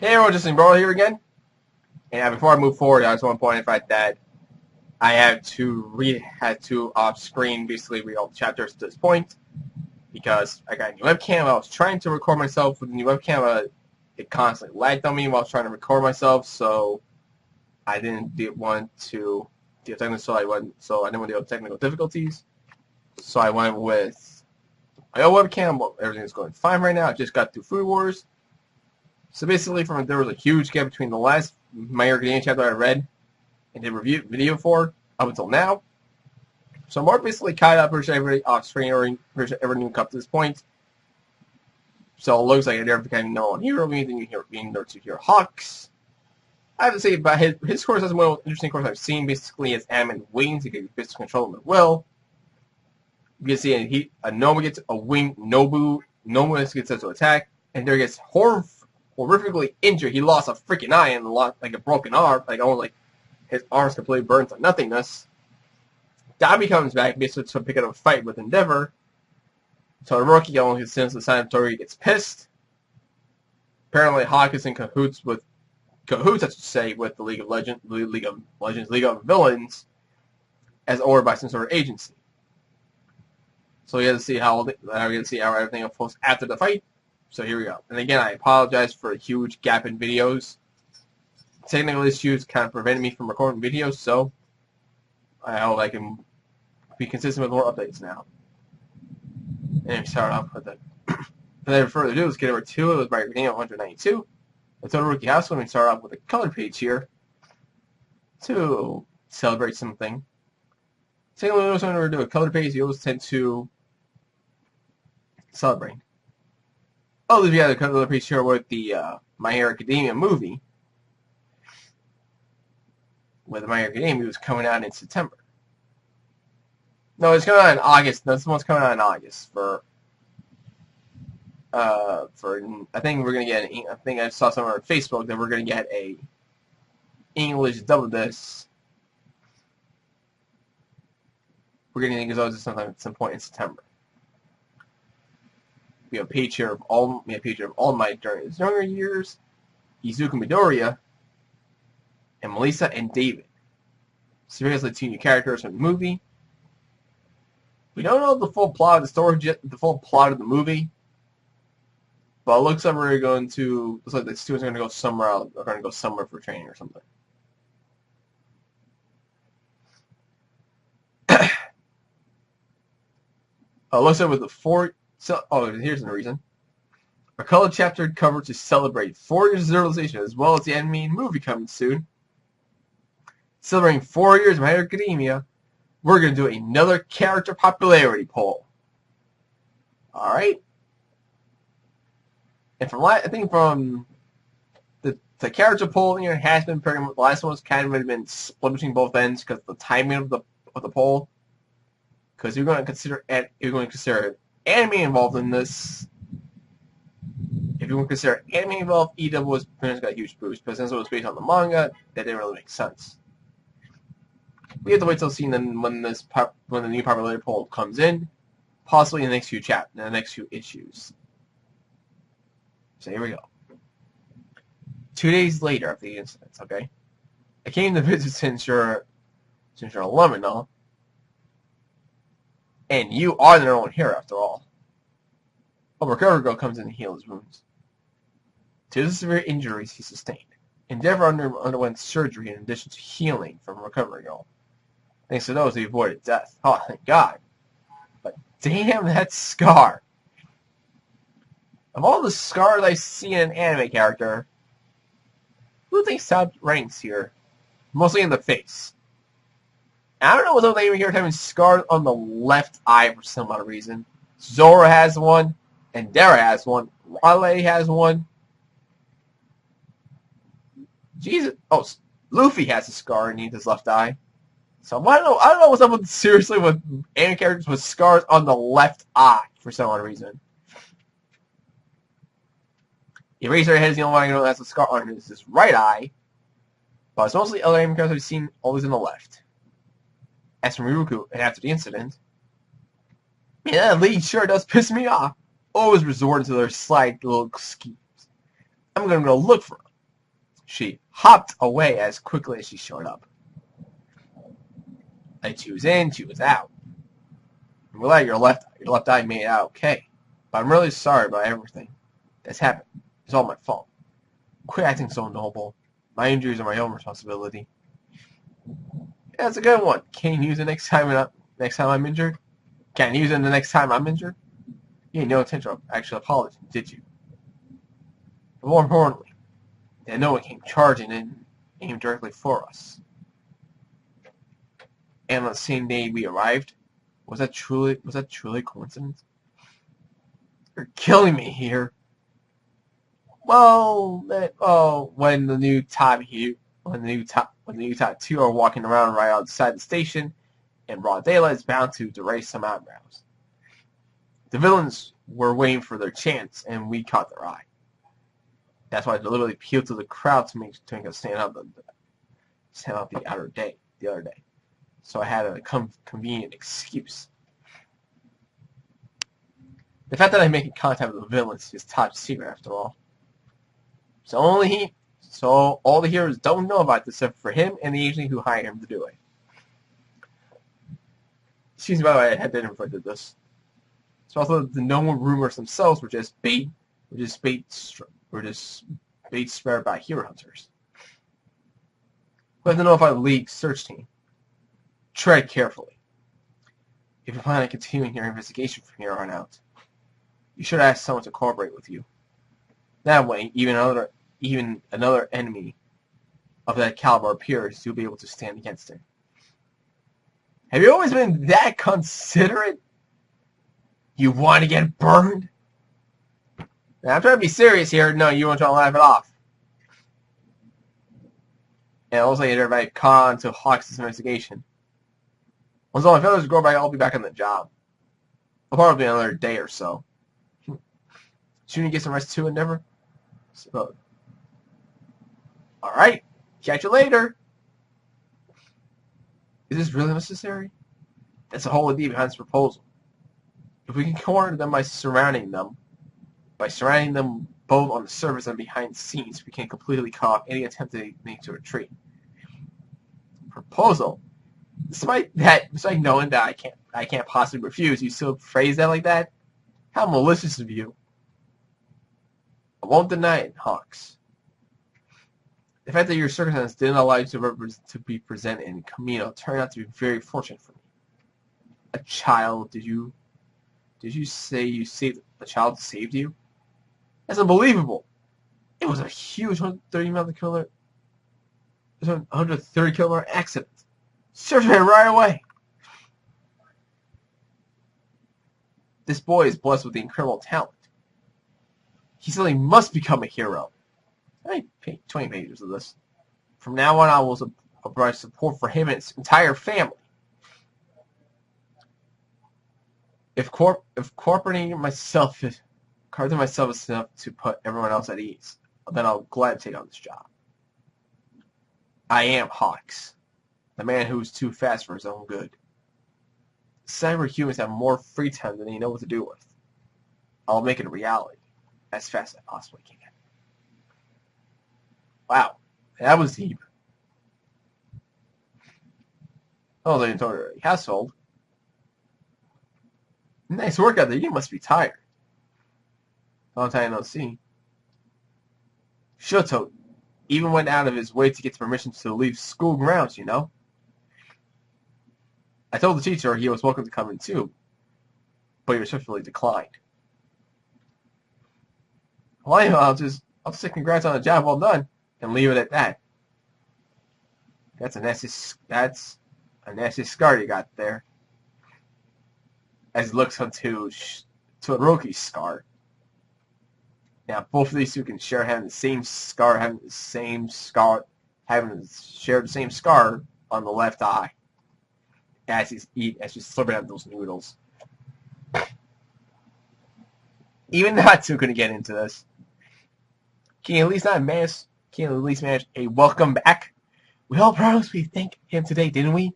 Hey everyone, Justin Bro here again. And before I move forward, I just want to point out the fact that I had to off-screen basically read all the chapters to this point because I got a new webcam. I was trying to record myself with the new webcam. It constantly lagged on me while I was trying to record myself, so I didn't want to deal with so I didn't want to deal with technical difficulties. So I went with my old webcam. Well, everything's going fine right now. I just got through Food Wars. So basically, there was a huge gap between the last My Hero Academia chapter I read and did review video for up until now. So I'm more basically caught up for every off-screen or every new cup to this point. So it looks like I never became no one hero, meaning you hear to hear Hawks. I have to say about his course is one of the interesting course I've seen. Basically, as Amends wings, he can business control him at will. You can see Noma gets a wing, Noma gets set to attack, and there gets horrifically injured. He lost a freaking eye and a broken arm, his arm's completely burned to nothingness. Dabi comes back basically to pick up a fight with Endeavor. Todoroki only sends the Sanatory gets pissed. Apparently Hawk is in cahoots, I should say, with the League of Villains, as ordered by some sort of agency. So we have to see how everything unfolds after the fight. So here we go. And again, I apologize for a huge gap in videos. Technical issues kind of prevented me from recording videos, so I hope I can be consistent with more updates now. And we start off with it. Without further ado, let's get over to it. It was My Hero Academia 192. The Todoroki House. Let me start off with a color page here to celebrate something. Taking a little time to do a color page, you always tend to celebrate. Oh, we had a color page here with the My Hero Academia movie. With My Hero Academia, it was coming out in September. No, it's coming out in August. No, this one's coming out in August I think we're gonna get I think I saw somewhere on Facebook that we're gonna get a English double disc. We're gonna get those sometime at some point in September. We have a page here of All Might during his younger years, Izuku Midoriya, and Melissa and David. Seriously, two new characters from the movie. We don't know the full plot of the story, the full plot of the movie, but it looks like the students are going to go somewhere else. They're going to go somewhere for training or something. It looks like with the here's the reason. A color chapter cover to celebrate 4 years of civilization, as well as the anime and movie coming soon. Celebrating 4 years of My Hero Academia, we're going to do another character popularity poll. Alright? And I think from the character poll here has been pretty much, the last one's kind of been split between both ends because the timing of the poll. Because you're going to consider anime involved in this. If you want to consider anime involved, EW was pretty much got a huge boost, but since it was based on the manga, that didn't really make sense. We have to wait till see when the new popularity poll comes in, possibly in the next few issues. So here we go. 2 days later after the incident, okay, I came to visit since you're alumni, and you are their own hero after all. A recovery girl comes in to heal his wounds. Due to the severe injuries he sustained, Endeavor underwent surgery in addition to healing from a recovery girl. Thanks to those, he avoided death. Oh, thank God. But damn that scar. Of all the scars I see in an anime character, who thinks top ranks here? Mostly in the face. I don't know what's up with here having scars on the left eye for some odd reason. Zora has one, Endeavor has one, Wale has one. Jesus. Oh, Luffy has a scar underneath his left eye. So I don't know what's up with anime characters with scars on the left eye for some odd reason. Eraserhead is the only one I know that has a scar on his right eye, but it's mostly other anime characters I've seen always in the left. As for Miruku, and after the incident, man, that lead sure does piss me off. Always resorting to their slight little schemes. I'm gonna go look for him. She hopped away as quickly as she showed up. Like she was in, she was out. I'm glad your left eye made it out okay, but I'm really sorry about everything that's happened. It's all my fault. Quit acting so noble. My injuries are my own responsibility. Yeah, that's a good one. Can you use it next time I'm injured? Can't use it the next time I'm injured? You had no intention of actual apology, did you? But more importantly, that no one came charging and aimed directly for us. And on the same day we arrived, was that truly a coincidence? You're killing me here. Well, when the new top 2 are walking around right outside the station, in broad daylight, it's bound to raise some eyebrows. The villains were waiting for their chance, and we caught their eye. That's why I deliberately appealed to the crowd to make us stand up the other day. So I had a convenient excuse. The fact that I'm making contact with the villains is top secret, after all. So all the heroes don't know about this except for him and the agent who hired him to do it. Excuse me, by the way, I had to interpret this. So also the known rumors themselves were just bait spread by hero hunters. We have to notify the League search team. Tread carefully. If you plan on continuing your investigation from here on out, you should ask someone to cooperate with you. That way, even another enemy of that caliber appears, you'll be able to stand against it. Have you always been that considerate? You want to get burned? Now, I'm trying to be serious here. No, you want to laugh it off. And also, everybody caught on to Hawks' investigation. Once all my feathers grow back, I'll be back on the job. I'll probably be another day or so. Shouldn't you get some rest too, Endeavor? So, alright. Catch you later. Is this really necessary? That's the whole idea behind this proposal. If we can corner them by surrounding them both on the surface and behind the scenes, we can completely cut off any attempt to make to retreat. Proposal? Despite knowing that I can't possibly refuse, you still phrase that like that? How malicious of you. I won't deny it, Hawks. The fact that your circumstances didn't allow you to be present in Camino turned out to be very fortunate for me. A child, did you say a child saved you? That's unbelievable. It was a huge 130 kilometer accident. Search for him right away. This boy is blessed with incredible talent. He suddenly must become a hero. I paid 20 pages of this. From now on, I will provide support for him and his entire family. If cooperating myself is enough to put everyone else at ease, then I'll gladly take on this job. I am Hawks, the man who is too fast for his own good. Cyberhumans have more free time than they know what to do with. I'll make it a reality as fast as I possibly can. Wow, that was deep. Oh, the Todoroki household. Nice work out there. You must be tired. Long time no see. Shoto even went out of his way to get permission to leave school grounds, you know. I told the teacher he was welcome to come in too, but he respectfully declined. Well, I'll just say congrats on the job well done and leave it at that. That's a nasty scar you got there. As he looks onto Todoroki's scar. Now, both of these two can share having the same scar, share the same scar on the left eye. As he's slurping out those noodles. Even Natsu couldn't get into this. Can you at least manage a welcome back? We all promised we'd thank him today, didn't we?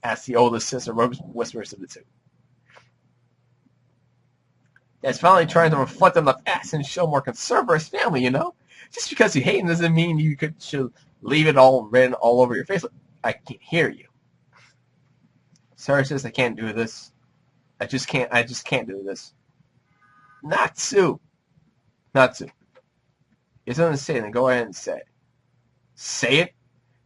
Asked the oldest sister, whispers of the two. That's finally trying to reflect on the past and show more concern for his family, you know? Just because you hate him doesn't mean you should leave it all written all over your face. I can't hear you. Sarah says I can't do this. I just can't do this. Natsu! Natsu. You have something to say, then go ahead and say it. Say it?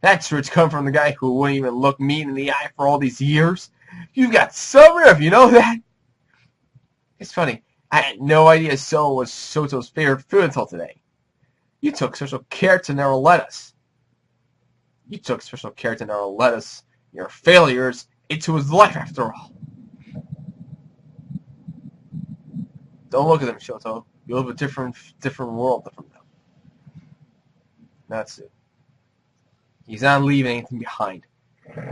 That's where it's come from the guy who wouldn't even look me in the eye for all these years. You've got some nerve, you know that? It's funny. I had no idea So was Shoto's favorite food until today. You took special care to never let us. You took special care to never let us, your failures, into his life after all. Don't look at him, Shoto. You live a different world from them. That's it. He's not leaving anything behind.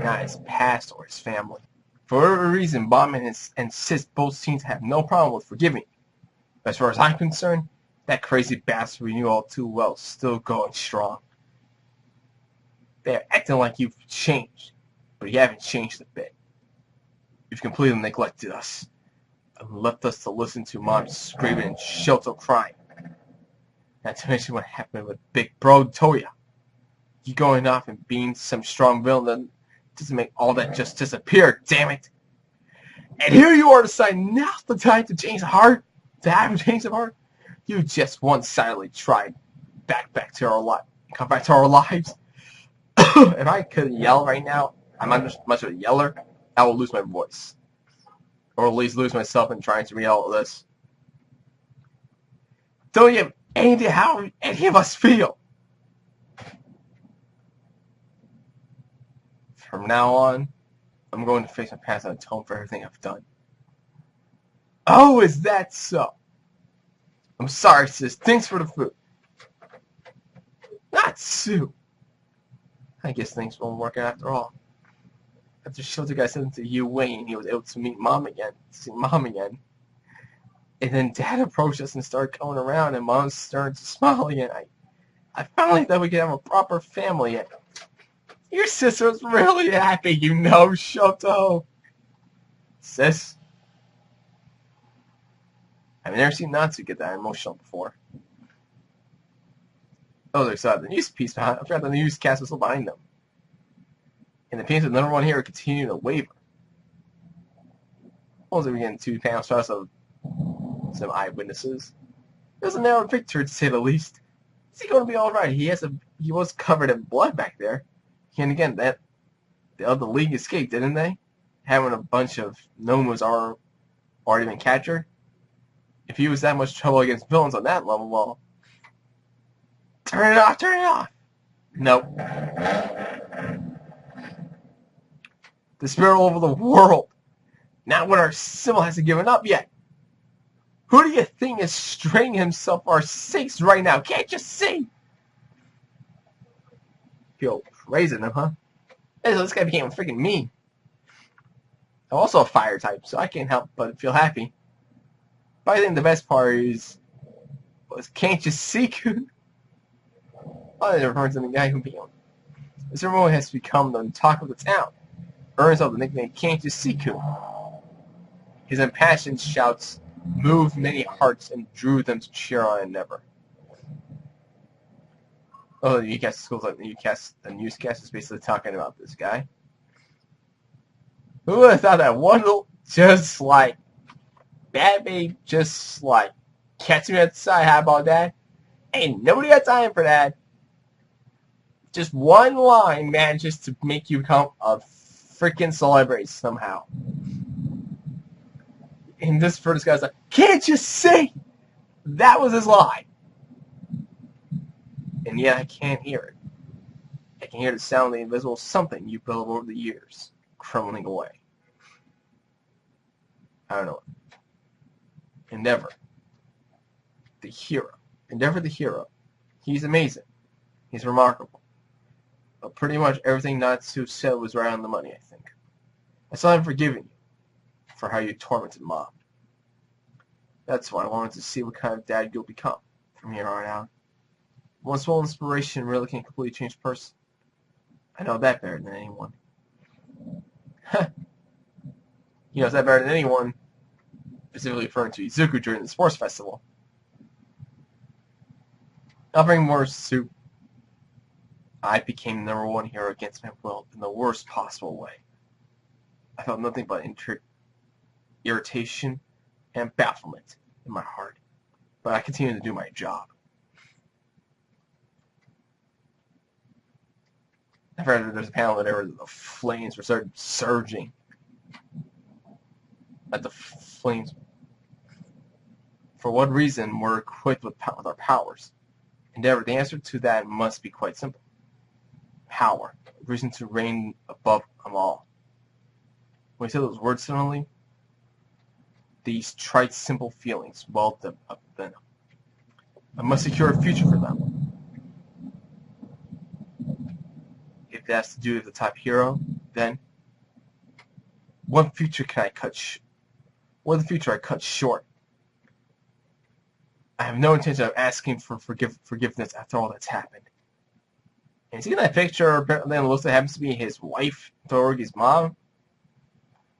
Not his past or his family. For whatever reason, Botman insists both teams have no problem with forgiving you. But as far as I'm concerned, that crazy bastard we knew all too well is still going strong. They're acting like you've changed, but you haven't changed a bit. You've completely neglected us and left us to listen to Mom screaming and Shoto crying. Not to mention what happened with Big Bro Toya. You going off and being some strong villain doesn't make all that just disappear, damn it. And here you are deciding now's the time to change the heart, to have a change of heart. You just one-sidedly tried back to our life, come back to our lives. If I could yell right now, I'm not much of a yeller, I will lose my voice. Or at least lose myself in trying to read all of this. Don't you have any idea how any of us feel? From now on, I'm going to face my past and atone for everything I've done. Oh, is that so? I'm sorry, sis. Thanks for the food. Not Sue. I guess things won't work out after all. After Shoto got sent to Yu Wayne, he was able to meet Mom again, see Mom again. And then Dad approached us and started coming around, and Mom started to smile again. I finally thought we could have a proper family. Your sister was really happy, you know, Shoto. Sis? I've never seen Natsu get that emotional before. Oh, there's the news piece behind. I forgot the newscast was still behind them. And the pains of number one hero continue to waver. Also, we get 2 panel shots of some eyewitnesses. It was a narrow picture, to say the least. Is he going to be all right? He was covered in blood back there. And again, the other league escaped, didn't they? Having a bunch of Nomos already been captured. If he was that much trouble against villains on that level, well, turn it off, turn it off. Nope. The spirit all over the world. Not when our symbol hasn't given up yet. Who do you think is straining himself for our sakes right now? Can't you see? Feel praising him, huh? Hey, so this guy became freaking mean. I'm also a fire type, so I can't help but feel happy. But I think the best part was can't you see? Oh, they referring to the guy who beat him. This remote has become the talk of the town. Earns up the nickname Can't You See? His impassioned shouts moved many hearts and drew them to cheer on Endeavor. Oh, the newscast is basically talking about this guy. Who would have thought that one little, just like, bad babe, just like, catch me at the side, how about that? Ain't nobody got time for that. Just one line manages to make you become a freaking celebrity somehow. And this first guy's like, can't you see? That was his line. And yet I can't hear it. I can hear the sound of the invisible something you built over the years, crumbling away. I don't know. Endeavor. The hero. Endeavor the hero. He's amazing. He's remarkable. But pretty much everything Natsu said was right on the money, I think. I still haven't forgiven you for how you tormented Mom. That's why I wanted to see what kind of dad you'll become from here on out. One small inspiration really can completely change a person. I know that better than anyone. He knows that better than anyone, specifically referring to Izuku during the sports festival. Offering more soup, I became the #1 hero against my will in the worst possible way. I felt nothing but irritation and bafflement in my heart, but I continued to do my job. I've heard there's a panel where the flames were started surging. At the flames, for what reason we're equipped with our powers? Endeavor, the answer to that must be quite simple. Power, reason to reign above them all. When he said those words suddenly, these trite, simple feelings welled up within him. I must secure a future for them. If that's to do with the top hero, then what future can I cut short? I have no intention of asking for forgiveness after all that's happened. And see that picture? Apparently, it looks like it happens to be his wife, Todoroki's mom.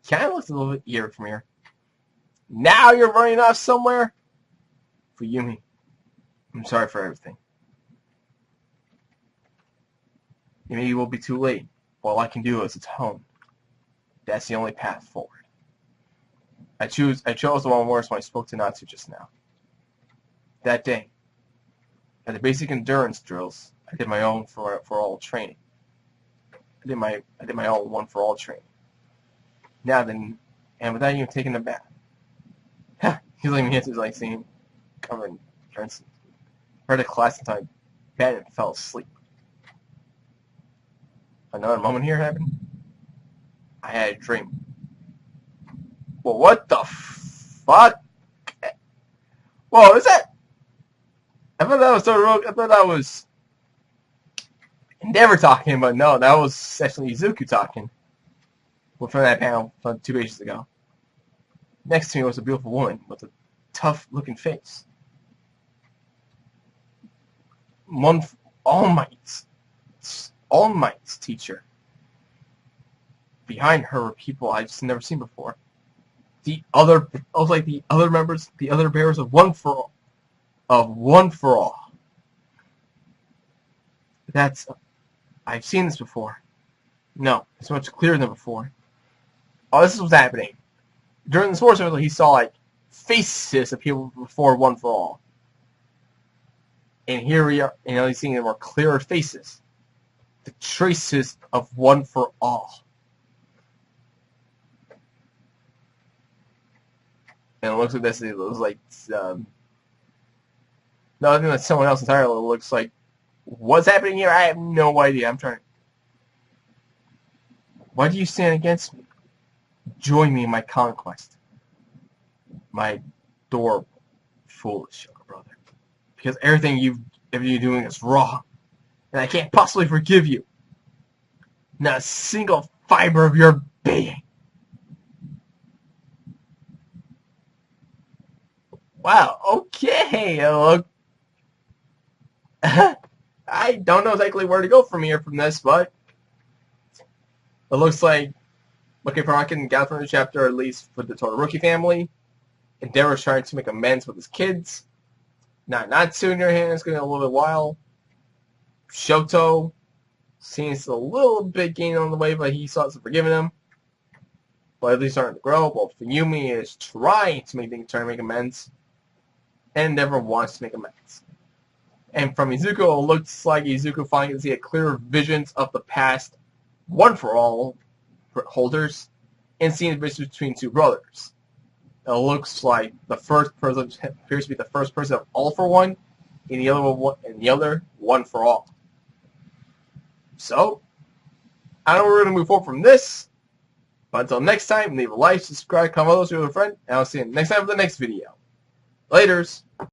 Kind of looks a little bit eerie from here. Now you're running off somewhere? For Yumi, I'm sorry for everything. Maybe it will be too late. All I can do is atone. That's the only path forward. I chose the wrong words when I spoke to Natsu just now. That day, at the basic endurance drills, I did my own for all training. I did my own one for all training. Now then, and without even taking a bath. He's like me, it's like seeing him covered in drinks. Heard a class until I bed and fell asleep. Another moment here happened. I had a dream. Well, what the fuck? Whoa, is that? I thought that was Todoroki. I thought that was Endeavor talking, but no, that was actually Izuku talking. Well, from that panel from 2 pages ago. Next to me was a beautiful woman with a tough-looking face. All Might's teacher. Behind her were people I've just never seen before. The other bearers of One for All. I've seen this before. No, it's much clearer than before. Oh, this is what's happening. During the sports he saw like faces of people before One for All. And here we are, he's seeing more clearer faces. The traces of One for All. And it looks like this. It looks like no, I think that's someone else entirely. It looks like what's happening here. I have no idea. I'm trying. Why do you stand against me? Join me in my conquest. My adorable, foolish younger brother. Because everything you're doing is wrong, and I can't possibly forgive you. Not a single fiber of your being. Wow, okay, look. I don't know exactly where to go from this, but it looks like looking for I can gather from the chapter, at least for the Todoroki family. Endeavor's trying to make amends with his kids. Natsu in your hands, getting a little bit while. Shoto seems a little bit gaining on the way, but he starts forgiving him. But at least starting to grow. While Yumi is trying to make amends. And never wants to make amends. And from Izuku, it looks like Izuku finally can see a clearer visions of the past One for All holders and seeing the difference between two brothers. It looks like the first person appears to be the first person of All for One, and the other One for All. So, I know we're going to move forward from this, but until next time, leave a like, subscribe, comment with a friend, and I'll see you next time for the next video. Laters!